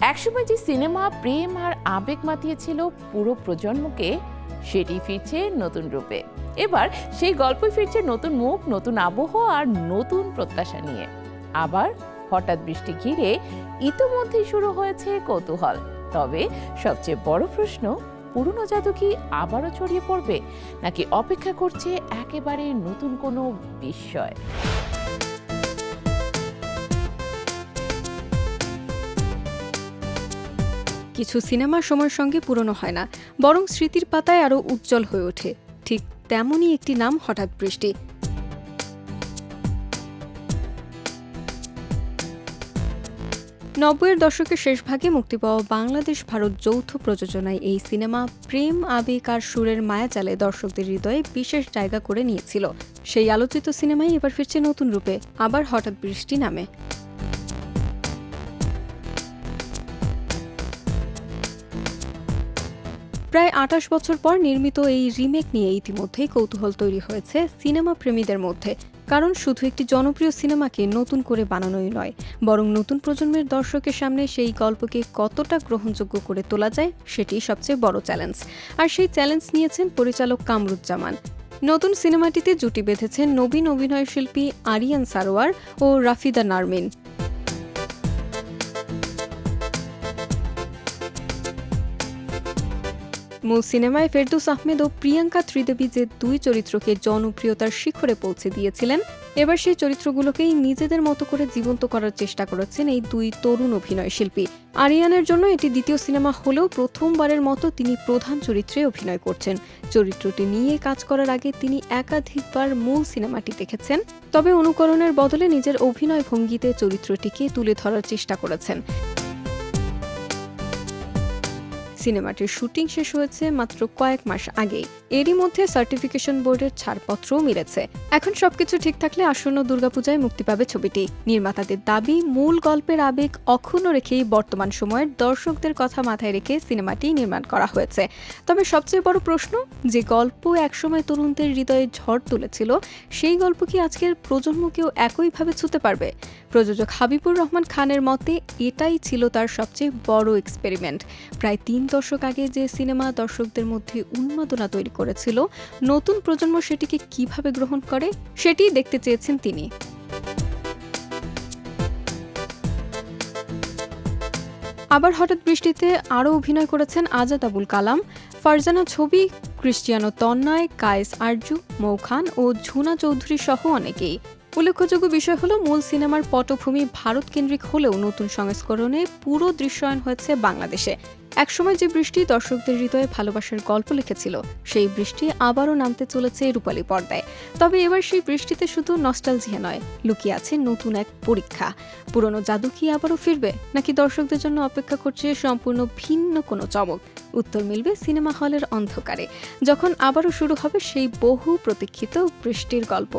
একসময় যে সিনেমা প্রেম আর আবেগ মাতিয়েছিল পুরো প্রজন্মকে, সেটি ফিরছে নতুন রূপে। এবার সেই গল্পই ফিরছে নতুন মুখ, নতুন আবহ আর নতুন প্রত্যাশা নিয়ে। আবার হঠাৎ বৃষ্টি ঘিরে ইতোমধ্যেই শুরু হয়েছে কৌতূহল। তবে সবচেয়ে বড় প্রশ্ন, পুরনো জাদু কি আবারও ছড়িয়ে পড়বে, নাকি অপেক্ষা করছে একেবারে নতুন কোনো বিস্ময়? কিছু সিনেমা সময়ের সঙ্গে পুরনো হয় না, বরং স্মৃতির পাতায় আরও উজ্জ্বল হয়ে ওঠে। ঠিক তেমনই একটি নাম হঠাৎ বৃষ্টি। নব্বইয়ের দশকের শেষ ভাগে মুক্তি পাওয়া বাংলাদেশ ভারত যৌথ প্রযোজনায় এই সিনেমা প্রেম, আবেগ আর সুরের মায়াজালে দর্শকদের হৃদয়ে বিশেষ জায়গা করে নিয়েছিল। সেই আলোচিত সিনেমাই এবার ফিরছে নতুন রূপে, আবার হঠাৎ বৃষ্টি নামে। প্রায় ২৮ বছর পর নির্মিত এই রিমেক নিয়ে ইতিমধ্যেই কৌতূহল তৈরি হয়েছে সিনেমা প্রেমীদের মধ্যে। কারণ শুধু একটি জনপ্রিয় সিনেমাকে নতুন করে বানানোই নয়, বরং নতুন প্রজন্মের দর্শকের সামনে সেই গল্পকে কতটা গ্রহণযোগ্য করে তোলা যায় সেটিই সবচেয়ে বড় চ্যালেঞ্জ। আর সেই চ্যালেঞ্জ নিয়েছেন পরিচালক কামরুজ্জামান। নতুন সিনেমাটিতে জুটি বেঁধেছেন নবীন অভিনয়শিল্পী আরিয়ান সারোয়ার ও রাফিদা নারমিন। মূল সিনেমায় ফেরদৌস আহমেদ ও প্রিয়াঙ্কা ত্রিদেবী যে দুই চরিত্রকে জনপ্রিয়তার শিখরে পৌঁছে দিয়েছিলেন, এবার সেই চরিত্রগুলোকেই নিজেদের মতো করে জীবন্ত করার চেষ্টা করেছেন এই দুই তরুণ অভিনয় শিল্পী। আরিয়ানের জন্য এটি দ্বিতীয় সিনেমা হলেও প্রথমবারের মতো তিনি প্রধান চরিত্রে অভিনয় করছেন। চরিত্রটি নিয়ে কাজ করার আগে তিনি একাধিকবার মূল সিনেমাটি দেখেছেন, তবে অনুকরণের বদলে নিজের অভিনয় ভঙ্গিতে চরিত্রটিকে তুলে ধরার চেষ্টা করেছেন। সিনেমাটির শুটিং শেষ হয়েছে মাত্র কয়েক মাস আগেই। এরই মধ্যে সার্টিফিকেশন বোর্ডের ছাড়পত্রও মিলেছে। এখন সবকিছু ঠিক থাকলে আসন্ন দুর্গাপূজায় মুক্তি পাবে ছবিটি। নির্মাতাদের দাবি, মূল গল্পের আবেগ অক্ষুণ্ণ রেখেই বর্তমান সময়ের দর্শকদের কথা মাথায় রেখে সিনেমাটি নির্মাণ করা হয়েছে। তবে সবচেয়ে বড় প্রশ্ন, যে গল্প একসময় তরুণদের হৃদয়ে ঝড় তুলেছিল, সেই গল্প কি আজকের প্রজন্মকেও একইভাবে ছুঁতে পারবে? প্রযোজক হাবিবুর রহমান খানের মতে এটাই ছিল তার সবচেয়ে বড় এক্সপেরিমেন্ট। প্রায় ৩ দশক আগে যে সিনেমা দর্শকদের মধ্যে উন্মাদনা তৈরি করেছিল, নতুন প্রজন্ম সেটিকে কিভাবে গ্রহণ করে সেটিই দেখতে চেয়েছেন তিনি। আবার হঠাৎ বৃষ্টিতে আরও অভিনয় করেছেন আজাদ আবুল কালাম, ফারজানা ছবি, ক্রিস্টিয়ানো তন্ময়, কায়েস আরজু, মৌ খান ও ঝুনা চৌধুরী সহ অনেকেই। উল্লেখযোগ্য বিষয় হলো, মূল সিনেমার পটভূমি ভারত কেন্দ্রিক হলেও নতুন সংস্করণে পুরো দৃশ্যায়ন হয়েছে বাংলাদেশে। একসময় যে বৃষ্টি দর্শকদের হৃদয়ে ভালোবাসার গল্প লিখেছিল, সেই বৃষ্টি আবারও নামতে চলেছে রূপালী পর্দায়। তবে এবার সেই বৃষ্টিতে শুধু নস্টালজিয়া নয়, লুকিয়ে আছে নতুন এক পরীক্ষা। পুরনো জাদু কি আবারও ফিরবে, নাকি দর্শকদের জন্য অপেক্ষা করছে সম্পূর্ণ ভিন্ন কোনো চমক? উত্তর মিলবে সিনেমা হলের অন্ধকারে, যখন আবারও শুরু হবে সেই বহু প্রতীক্ষিত বৃষ্টির গল্প।